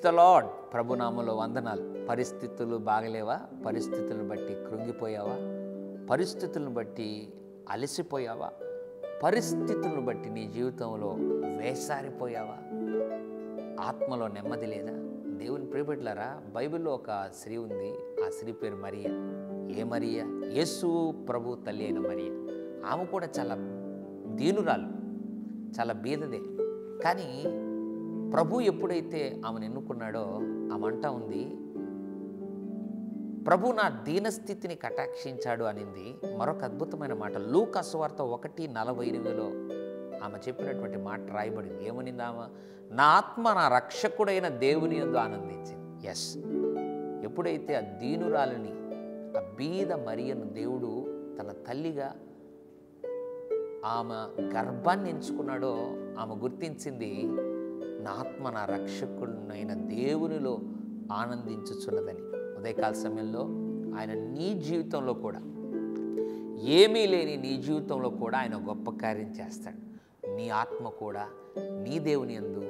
The lord. ప్రభునామంలో వందనాలు. పరిస్థితులు బాగలేవా? పరిస్థితులను బట్టి కృంగిపోయావా? పరిస్థితులను బట్టి అలసిపోయావా? పరిస్థితులను బట్టి నీ జీవితంలో వేసారిపోయావా? ఆత్మలో నెమ్మది లేదా? దేవుని ప్రియబిడ్డలారా, బైబిల్లో ఒక స్త్రీ ఉంది. ఆ స్త్రీ పేరు మరియ. ఏ మరియ? యేసు ప్రభు తల్లి అయిన మరియ. ఆమె కూడా చాలా దీనురాలు, చాలా బీదదే. కానీ ప్రభు ఎప్పుడైతే ఆమెను ఎన్నుకున్నాడో ఆమె అంటా ఉంది, ప్రభు నా దీనస్థితిని కటాక్షించాడు అనింది. మరొక అద్భుతమైన మాట లూకా సువార్త 1:48లో ఆమె చెప్పినటువంటి మాట రాయబడింది. ఏమనింది ఆమె? నా ఆత్మ నా రక్షకుడైన దేవుని యందు ఆనందించింది. ఎస్, ఎప్పుడైతే ఆ దీనురాలని, ఆ బీద మరియను దేవుడు తన తల్లిగా ఆమె గర్భాన్ని ఎంచుకున్నాడో ఆమె గుర్తించింది, నా ఆత్మ నా రక్షకుడైన దేవునిలో ఆనందించుచున్నదని. ఉదయకాల సమయంలో ఆయన నీ జీవితంలో కూడా, ఏమీ లేని నీ జీవితంలో కూడా ఆయన గొప్ప కార్యం చేస్తాడు. నీ ఆత్మ కూడా నీ దేవుని యందు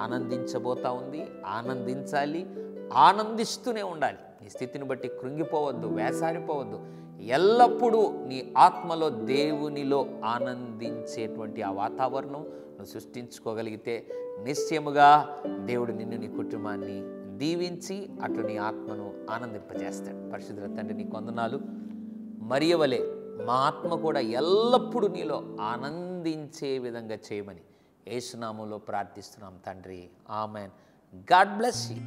ఆనందించబోతా ఉంది. ఆనందించాలి, ఆనందిస్తూనే ఉండాలి. నీ స్థితిని బట్టి కృంగిపోవద్దు, వేసారిపోవద్దు. ఎల్లప్పుడూ నీ ఆత్మలో దేవునిలో ఆనందించేటువంటి ఆ వాతావరణం నువ్వు సృష్టించుకోగలిగితే నిశ్చయముగా దేవుడు నిన్ను, నీ కుటుంబాన్ని దీవించి అట్లు నీ ఆత్మను ఆనందింపజేస్తాడు. పరిశుద్ధ తండ్రి, నీ వందనాలు. మరియ వలె మా ఆత్మ కూడా ఎల్లప్పుడూ నీలో ఆనందించే విధంగా చేయమని యేసు నామములో ప్రార్థిస్తున్నాం తండ్రి. ఆమెన్. God bless you.